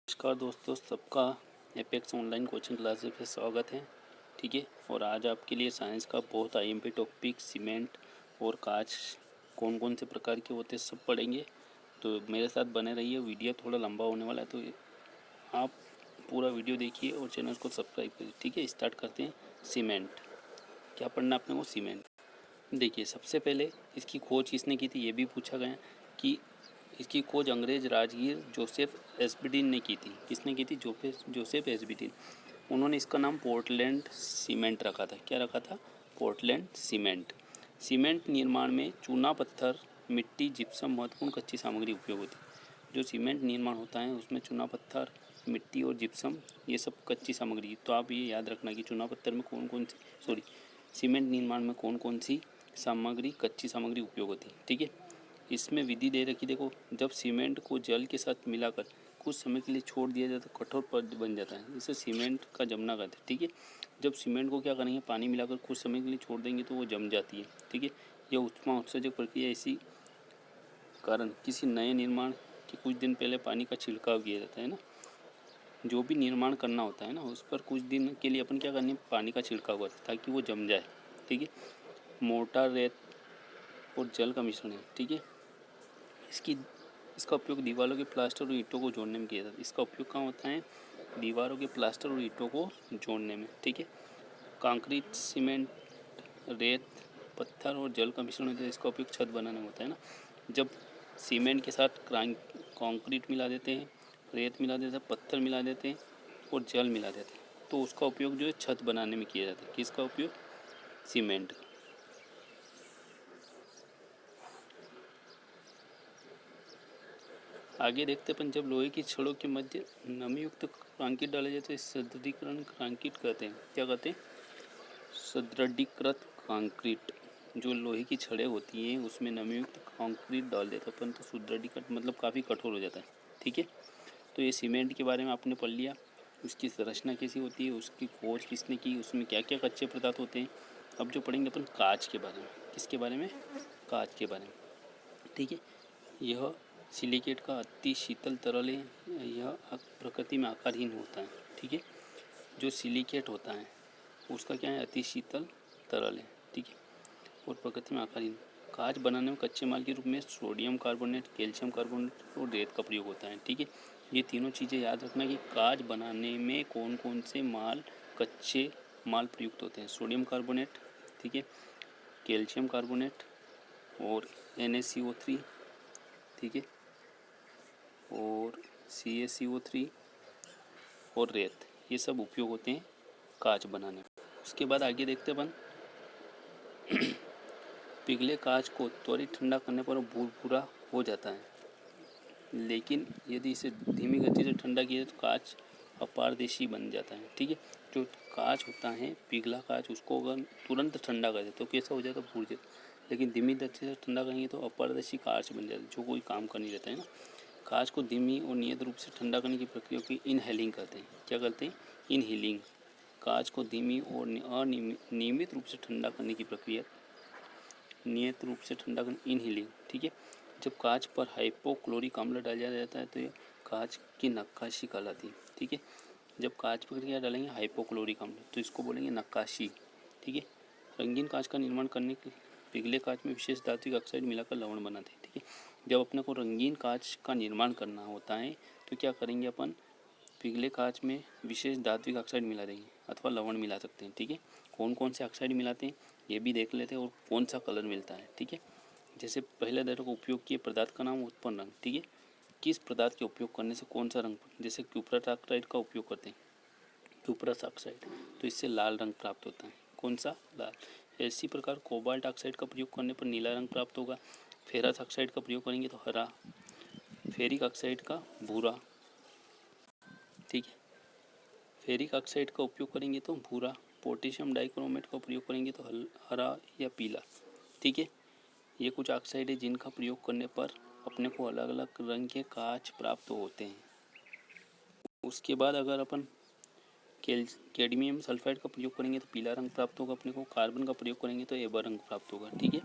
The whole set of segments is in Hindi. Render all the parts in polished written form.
नमस्कार दोस्तों, सबका एपेक्स ऑनलाइन कोचिंग क्लासेस पे स्वागत है। ठीक है। और आज आपके लिए साइंस का बहुत आईएमपी टॉपिक सीमेंट और कांच कौन कौन से प्रकार के होते हैं सब पढ़ेंगे। तो मेरे साथ बने रहिए। वीडियो थोड़ा लंबा होने वाला है तो आप पूरा वीडियो देखिए और चैनल को सब्सक्राइब करिए। ठीक है, स्टार्ट करते हैं। सीमेंट क्या पढ़ना आपने को? सीमेंट। देखिए, सबसे पहले इसकी खोज किसने की थी ये भी पूछा गया कि इसकी खोज अंग्रेज राजगीर जोसेफ एस्बिडीन ने की थी। किसने की थी? जोसेफ एस्बिडीन। उन्होंने इसका नाम पोर्टलैंड सीमेंट रखा था। क्या रखा था? Portland cement. सीमेंट निर्माण में चूना पत्थर, मिट्टी, जिप्सम महत्वपूर्ण कच्ची सामग्री उपयोग होती है। जो सीमेंट निर्माण होता है उसमें चूना पत्थर, मिट्टी और जिप्सम ये सब कच्ची सामग्री। तो आप ये याद रखना कि चूना पत्थर में कौन कौन सी सीमेंट निर्माण में कौन कौन सी सामग्री, कच्ची सामग्री उपयोग होती है। ठीक है। इसमें विधि दे रखी, देखो, जब सीमेंट को जल के साथ मिलाकर कुछ समय के लिए छोड़ दिया जाता है कठोर पदार्थ बन जाता है। इसे सीमेंट का जमना कहते हैं। ठीक है। जब सीमेंट को क्या करेंगे, पानी मिलाकर कुछ समय के लिए छोड़ देंगे तो वो जम जाती है। ठीक है। यह ऊष्मा उत्सर्जक प्रक्रिया। इसी कारण किसी नए निर्माण के कुछ दिन पहले पानी का छिड़काव किया जाता है ना। जो भी निर्माण करना होता है ना उस पर कुछ दिन के लिए अपन क्या करनी है, पानी का छिड़काव करते हैं ताकि वो जम जाए। ठीक है। मोर्टार, रेत और जल का मिश्रण है। ठीक है। इसका उपयोग दीवारों के प्लास्टर और ईंटों को जोड़ने में किया जाता है। इसका उपयोग कहाँ होता है? दीवारों के प्लास्टर और ईंटों को जोड़ने में। ठीक है। कंक्रीट, सीमेंट, रेत, पत्थर और जल का मिश्रण होता है। इसका उपयोग छत बनाने में होता है ना। जब सीमेंट के साथ कंक्रीट मिला देते हैं, रेत मिला देते हैं, पत्थर मिला देते हैं और जल मिला देते हैं तो उसका उपयोग जो है छत बनाने में किया जाता है। किसका उपयोग? सीमेंट का। आगे देखते अपन, जब लोहे की छड़ों के मध्य नमी युक्त कंक्रीट डाले जाते हैं सुदृढ़ीकरण कंक्रीट कहते हैं। क्या कहते हैं? सुदृढ़ीकृत कंक्रीट। जो लोहे की छड़ें होती हैं उसमें नमी युक्त कंक्रीट डाल देते हैं अपन तो सुदृढ़ीकृत मतलब काफ़ी कठोर हो जाता है। ठीक है। तो ये सीमेंट के बारे में आपने पढ़ लिया। उसकी संरचना कैसी होती है, उसकी खोज किसने की, उसमें क्या क्या कच्चे पदार्थ होते हैं। अब जो पढ़ेंगे अपन कांच के बारे में। किसके बारे में? कांच के बारे में। ठीक है। यह सिलिकेट का अति शीतल तरल है। यह प्रकृति में आकारहीन होता है। ठीक है। जो सिलिकेट होता है उसका क्या है? अति शीतल तरल है। ठीक है। और प्रकृति में आकारहीन। कांच बनाने में कच्चे माल के रूप में सोडियम कार्बोनेट, कैल्शियम कार्बोनेट और रेत का प्रयोग होता है। ठीक है। ये तीनों चीज़ें याद रखना कि कांच बनाने में कौन कौन से कच्चे माल प्रयुक्त होते हैं। सोडियम कार्बोनेट, ठीक है, कैल्शियम कार्बोनेट और NaCO3, ठीक है, और CaCO3 और रेत। ये सब उपयोग होते हैं कांच बनाने में। उसके बाद आगे देखते हैं अपन पिघले कांच को त्वरित ठंडा करने पर भूरा हो जाता है, लेकिन यदि इसे धीमी गति से ठंडा किया तो कांच अपारदर्शी बन जाता है। ठीक है। जो कांच होता है, पिघला कांच, उसको अगर तुरंत ठंडा कर दे तो कैसा हो जाता है? भूर जाता। लेकिन धीमी गति से ठंडा करेंगे तो अपारदर्शी कांच बन जाता है, जो कोई काम कर नहीं रहता है ना। कांच को धीमी और नियत रूप से ठंडा करने की प्रक्रिया को इनहेलिंग कहते हैं। क्या करते हैं? इनहीलिंग। कांच को धीमी और अनियमित रूप से ठंडा करने की प्रक्रिया नियत रूप से ठंडा करना, इनहीलिंग। ठीक है। जब कांच पर हाइपोक्लोरिक अम्ल डाला जाता है तो ये कांच की नक्काशी कहलाती है। ठीक है। जब कांच पर क्या डालेंगे? हाइपोक्लोरिक अम्ल, तो इसको बोलेंगे नक्काशी। ठीक है। रंगीन कांच का निर्माण करने के पिघले कांच में विशेष धात्विक ऑक्साइड मिलाकर लवण बनाते हैं। ठीक है। जब अपने को रंगीन कांच का निर्माण करना होता है तो क्या करेंगे अपन? पिघले कांच में विशेष धात्विक ऑक्साइड मिला देंगे अथवा लवण मिला सकते हैं। ठीक है। कौन कौन से ऑक्साइड मिलाते हैं ये भी देख लेते हैं और कौन सा कलर मिलता है। ठीक है। जैसे पहले धातु का उपयोग किए पदार्थ का नाम, उत्पन्न रंग। ठीक है। किस पदार्थ के उपयोग करने से कौन सा रंग? जैसे क्यूपरस ऑक्साइड का उपयोग करते हैं, क्यूपरस ऑक्साइड, तो इससे लाल रंग प्राप्त होता है। कौन सा? लाल। इसी प्रकार कोबाल्ट ऑक्साइड का प्रयोग करने पर नीला रंग प्राप्त होगा। फेरस ऑक्साइड का प्रयोग करेंगे तो हरा, फेरिक ऑक्साइड का भूरा। ठीक है। फेरिक ऑक्साइड का उपयोग करेंगे तो भूरा, पोटेशियम डाइक्रोमेट का प्रयोग करेंगे तो हरा या पीला। ठीक है। ये कुछ ऑक्साइड है जिनका प्रयोग करने पर अपने को अलग अलग रंग के कांच प्राप्त होते हैं। उसके बाद अगर अपन कैडमियम सल्फाइड का प्रयोग करेंगे तो पीला रंग प्राप्त होगा अपने को। कार्बन का प्रयोग करेंगे तो एबर रंग प्राप्त होगा। ठीक है।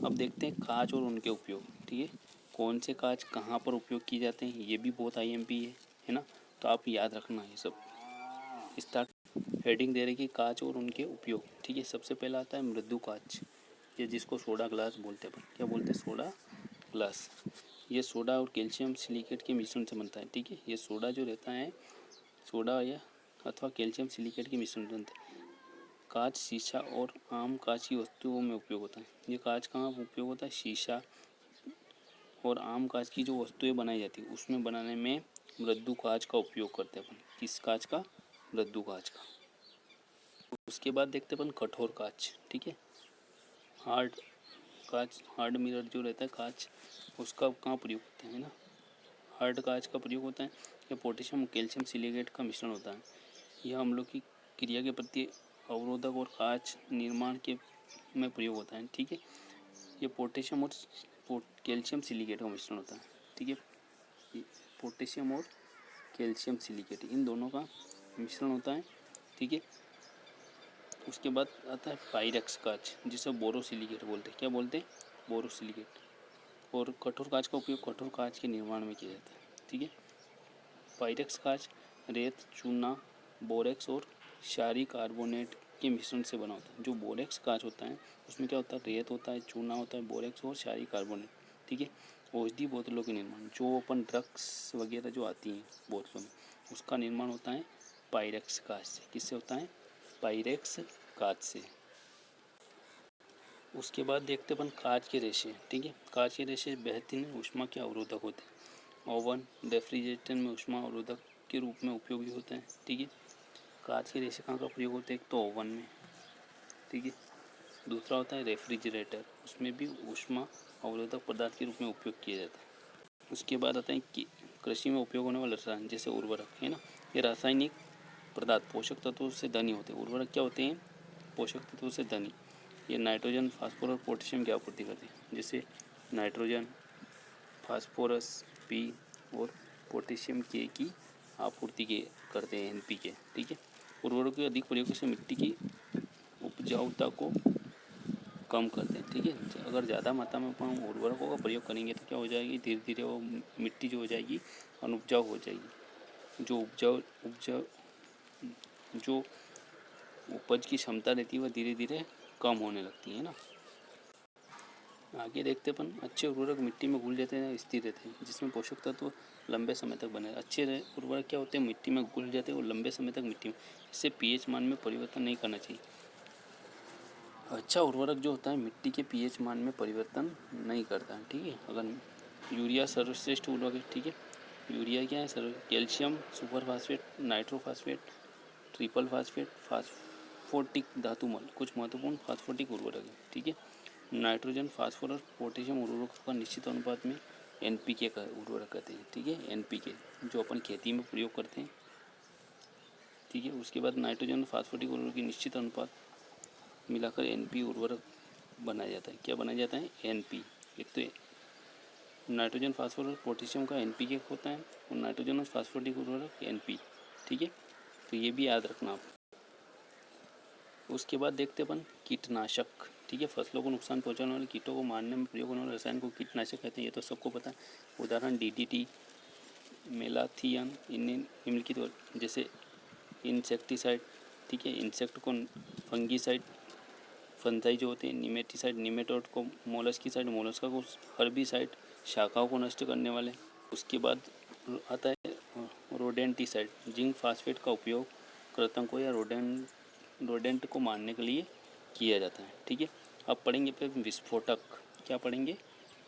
अब देखते हैं कांच और उनके उपयोग। ठीक है। कौन से कांच कहाँ पर उपयोग किए जाते हैं ये भी बहुत IMP है ना। तो आप याद रखना ये सब। स्टार्ट। हेडिंग दे रही कि कांच और उनके उपयोग, ठीक है। सबसे पहला आता है मृदु कांच, ये जिसको सोडा ग्लास बोलते हैं। क्या बोलते हैं? Soda glass. ये सोडा और कैल्शियम सिलिकेट के मिश्रण से बनता है, ठीक है। ये सोडा जो रहता है, सोडा या अथवा कैल्शियम सिलिकेट के मिश्रण से बनता है। कांच, शीशा और आम कांच की वस्तुओं में उपयोग होता है। ये कांच कहाँ उपयोग होता है? शीशा और आम कांच की जो वस्तुएं बनाई जाती है उसमें बनाने में मृदु कांच का उपयोग करते हैं अपन। किस कांच का? मृदु कांच का। उसके बाद देखते हैं अपन कठोर कांच, ठीक है। हार्ड कांच, हार्ड मिरर जो रहता है कांच, उसका कहाँ प्रयोग होता है ना? हार्ड कांच का प्रयोग होता है। यह पोटेशियम और कैल्शियम सिलिकेट का मिश्रण होता है। यह अम्लों की क्रिया के प्रति अवरोधक और कांच निर्माण के में प्रयोग होता है, ठीक है। ये पोटेशियम और कैल्शियम सिलिकेट का मिश्रण होता है, ठीक है। पोटेशियम और कैल्शियम सिलिकेट इन दोनों का मिश्रण होता है, ठीक है। उसके बाद आता है पायरेक्स कांच, जिसे बोरोसिलिकेट बोलते हैं। क्या बोलते हैं? बोरोसिलिकेट। और कठोर कांच का उपयोग कठोर कांच के निर्माण में किया जाता है, ठीक है। पायरेक्स कांच रेत, चूना, बोरेक्स और क्षारीय कार्बोनेट के मिश्रण से बना होता है। जो बोरेक्स कांच होता है उसमें क्या होता है? रेत होता है, चूना होता है, बोरेक्स और क्षारीय कार्बोनेट, ठीक है। औषधि बोतलों के निर्माण, जो अपन ड्रग्स वगैरह जो आती हैं बोतलों में, उसका निर्माण होता है पायरेक्स कांच से। किससे होता है? पायरेक्स कांच से। उसके बाद देखते अपन कांच के रेशे, ठीक है। कांच के रेशे बेहतरीन ऊष्मा के अवरोधक होते हैं। ओवन, रेफ्रिजरेटर में ऊष्मा अवरोधक के रूप में उपयोगी होते हैं, ठीक है। कांच के रेशे कहाँ का प्रयोग होता है? एक तो ओवन में, ठीक है। दूसरा होता है रेफ्रिजरेटर, उसमें भी ऊष्मा अवरोधक पदार्थ के रूप में उपयोग किया जाता है। उसके बाद आता है कि कृषि में उपयोग होने वाले रसायन, जैसे उर्वरक है ना, ये रासायनिक पदार्थ पोषक तत्वों से धनी होते हैं। उर्वरक क्या होते हैं? पोषक तत्वों से धनी। ये नाइट्रोजन, फास्फोरस और पोटेशियम की आपूर्ति करते हैं, जैसे नाइट्रोजन, फास्फोरस पी और पोटेशियम के की आपूर्ति के करते हैं, NPK, ठीक है। उर्वरकों के अधिक प्रयोग से मिट्टी की उपजाऊता को कम करते हैं, ठीक है। अगर ज़्यादा मात्रा में हम उर्वरकों का प्रयोग करेंगे तो क्या हो जाएगी? धीरे धीरे वो मिट्टी जो हो जाएगी अनुपजाऊ हो जाएगी। जो उपज की क्षमता रहती है वह धीरे धीरे कम होने लगती है ना। आगे देखते अपन अच्छे उर्वरक मिट्टी में घुल जाते हैं, स्थिर रहते हैं, जिसमें पोषक तत्व लंबे समय तक बने। अच्छे उर्वरक क्या होते हैं? मिट्टी में घुल जाते हैं और लंबे समय तक मिट्टी में। इससे pH मान में परिवर्तन नहीं करना चाहिए। अच्छा उर्वरक जो होता है मिट्टी के pH मान में परिवर्तन नहीं करता है, ठीक है। अगर यूरिया सर्वश्रेष्ठ उर्वरक है, ठीक है। यूरिया क्या है? Calcium super phosphate, nitrophosphate, triple phosphate, phosphatic धातुमल कुछ महत्वपूर्ण फास्फोटिक उर्वरक है, ठीक है। नाइट्रोजन, फास्फोरस, पोटेशियम उर्वरकों का निश्चित अनुपात में NPK का उर्वरक कहते हैं, ठीक है। NPK जो अपन खेती में प्रयोग करते हैं, ठीक है। उसके बाद नाइट्रोजन और फास्फोटिक उर्वरक की निश्चित अनुपात मिलाकर NP उर्वरक बनाया जाता है। क्या बनाया जाता है? NP। एक तो नाइट्रोजन, फास्फोरस, पोटेशियम का NPK होता है और नाइट्रोजन और फास्फोटिक उर्वरक NP, ठीक है। तो ये भी याद रखना आप। उसके बाद देखते अपन कीटनाशक, ठीक है। फसलों को नुकसान पहुंचाने वाले कीटों को मारने में प्रयोग होने वाले रसायन को कीटनाशक कहते हैं, ये तो सबको पता है। उदाहरण DDT, मेलाथियन, निम्नलिखित जैसे इंसेक्टिसाइड, ठीक है। इंसेक्ट को फंगीसाइड, फंजाई जो होते हैं। निमेटीसाइड, निमेटोड को। मोलस्कीसाइड, मोलस्का को। हर्बिसाइड, शाखाओं को नष्ट करने वाले। उसके बाद आता है रोडेंटिसाइड, जिंक फास्फेट का उपयोग कृंतकों या रोडेंट को मारने के लिए किया जाता है, ठीक है। अब पढ़ेंगे फिर विस्फोटक। क्या पढ़ेंगे?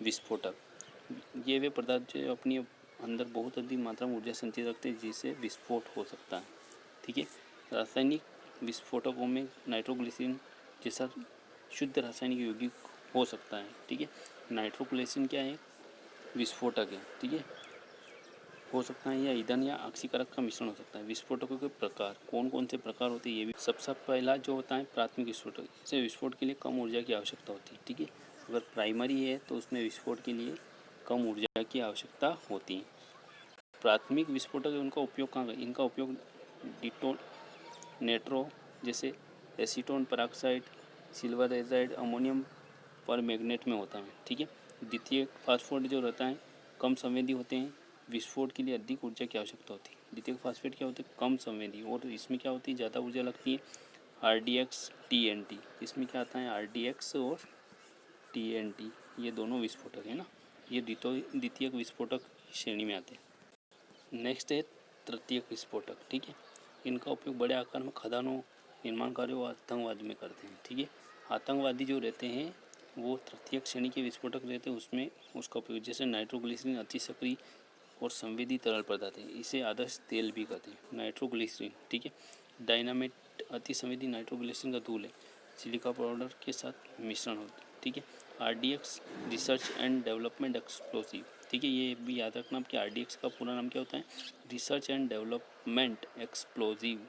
विस्फोटक। ये वे पदार्थ जो अपनी अंदर बहुत अधिक मात्रा में ऊर्जा संचित रखते हैं, जिससे विस्फोट हो सकता है, ठीक है। रासायनिक विस्फोटकों में नाइट्रोग्लिसरीन जैसा शुद्ध रासायनिक यौगिक हो सकता है, ठीक है। नाइट्रोग्लिसरीन क्या है? विस्फोटक है, ठीक है। हो सकता है या ईंधन या ऑक्सीकारक का मिश्रण हो सकता है। विस्फोटकों के प्रकार कौन कौन से प्रकार होते हैं ये भी। सबसे पहला जो होता है प्राथमिक विस्फोटक, इसे विस्फोट के लिए कम ऊर्जा की आवश्यकता होती है, ठीक है। अगर प्राइमरी है तो उसमें विस्फोट के लिए कम ऊर्जा की आवश्यकता होती है। प्राथमिक विस्फोटक उनका उपयोग कहाँ? इनका उपयोग डिटोनेटरों जैसे acetone peroxide, silver azide, ammonium permanganate में होता है, ठीक है। द्वितीय फास्फोट जो रहता है कम संवेदी होते हैं, विस्फोट के लिए अधिक ऊर्जा की आवश्यकता होती है। द्वितीयक फास्फेट क्या होते हैं, कम संवेदी, और इसमें क्या होती है, ज़्यादा ऊर्जा लगती है, RDX TNT। इसमें क्या आता है, RDX और TNT, ये दोनों विस्फोटक है ना, ये द्वितीयक विस्फोटक श्रेणी में आते हैं। नेक्स्ट है तृतीयक विस्फोटक, ठीक है। इनका उपयोग बड़े आकार में खदानों, निर्माण कार्यों और आतंकवाद में करते हैं, ठीक है। आतंकवादी जो रहते हैं वो तृतीयक श्रेणी के विस्फोटक रहते हैं, उसमें उसका उपयोग, जैसे नाइट्रोग्लिसरीन अति सक्रिय और संवेदी तरल पदार्थ है, इसे आदर्श तेल भी कहते हैं, नाइट्रोग्लिसरीन, ठीक है। डायनामाइट अति संवेदी नाइट्रोग्लिसरीन का धूल है, सिलिका पाउडर के साथ मिश्रण होता है, ठीक है। RDX research and development explosive, ठीक है, ये भी याद रखना कि RDX का पूरा नाम क्या होता है, रिसर्च एंड डेवलपमेंट एक्सप्लोसिव।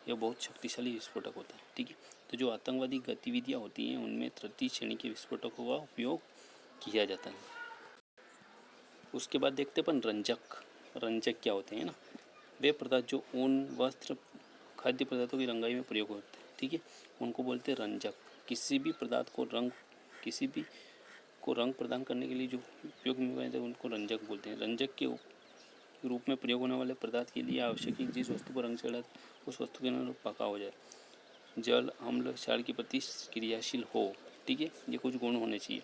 यह बहुत शक्तिशाली विस्फोटक होता है, ठीक है। तो जो आतंकवादी गतिविधियाँ होती हैं उनमें तृतीय श्रेणी के विस्फोटकों का उपयोग किया जाता है। उसके बाद देखते अपन रंजक। रंजक क्या होते हैं ना, वे पदार्थ जो ऊन, वस्त्र, खाद्य पदार्थों की रंगाई में प्रयोग होते हैं, ठीक है, उनको बोलते हैं रंजक। किसी भी पदार्थ को रंग प्रदान करने के लिए जो उपयोग में होते हैं उनको रंजक बोलते हैं। रंजक के रूप में प्रयोग होने वाले पदार्थ के लिए आवश्यक है जिस वस्तु पर रंग चढ़ा उस वस्तु के अनुरूप पका हो जाए, जल, अम्ल, क्षार के प्रति क्रियाशील हो, ठीक है, ये कुछ गुण होने चाहिए।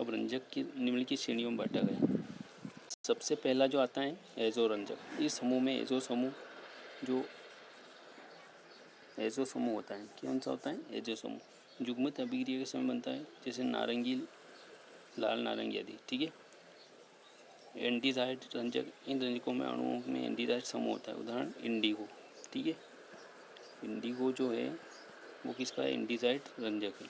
अब रंजक की निम्नलिखित श्रेणियों में बांटा गया। सबसे पहला जो आता है एजो रंजक। इस समूह में एजो समूह होता है, कौन सा होता है, एजो समूह, युग्मित अभिक्रिया के समय बनता है, जैसे नारंगी, लाल नारंगी आदि, ठीक है। एंडीजाइड रंजक, इन रंजकों में अणुओं में एंडीजाइड समूह होता है, उदाहरण इंडिगो, ठीक है। इंडिगो जो है वो किसका है, एंडीजाइड रंजक है।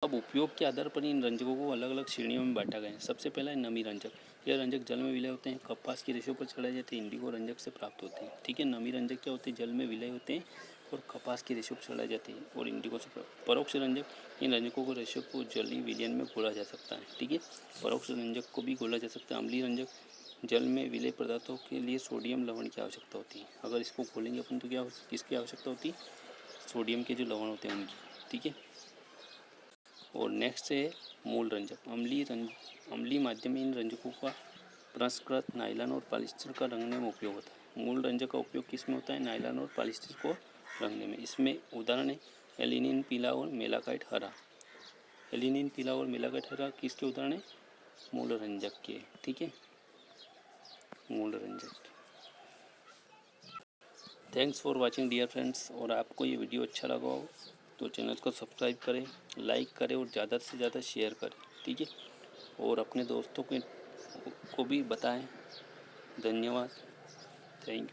अब उपयोग के आधार पर इन रंजकों को अलग अलग श्रेणियों में बांटा गया है। सबसे पहला है नमी रंजक। यह रंजक जल में विलय होते हैं, कपास की रेशों पर चढ़ाए जाते हैं, इंडिगो रंजक से प्राप्त होते हैं, ठीक है। नमी रंजक क्या होते हैं, जल में विलय होते हैं और कपास की रेशों पर चढ़ाए जाते हैं और इंडिगो से प्राप्त। परोक्ष रंजक, इन रंजकों को रेशों को जलीय विलयन में घोला जा सकता है, ठीक है, परोक्ष रंजक को भी घोला जा सकता है। अम्लीय रंजक, जल में विलय पदार्थों के लिए सोडियम लवण की आवश्यकता होती है, अगर इसको घोलेंगे अपन तो क्या किसकी आवश्यकता होती है, सोडियम के जो लवण होते हैं उनकी, ठीक है। और नेक्स्ट है मूल रंजक। अम्लीय माध्यम में इन रंजकों का प्रसंस्कृत नायलॉन और पॉलिएस्टर का रंगने में उपयोग होता है। मूल रंजक का उपयोग किस में होता है, नायलॉन और पॉलिएस्टर को रंगने में। इसमें उदाहरण है एलिनिन पीला और मेलाकाइट हरा। एलिनिन पीला और मेलाकाइट हरा किसके उदाहरण है, मूल रंजक के, ठीक है, मूल रंजक। Thanks for watching dear friends. और आपको ये वीडियो अच्छा लगा हो तो चैनल को सब्सक्राइब करें, लाइक करें और ज़्यादा से ज़्यादा शेयर करें, ठीक है, और अपने दोस्तों को भी बताएं। धन्यवाद, थैंक यू।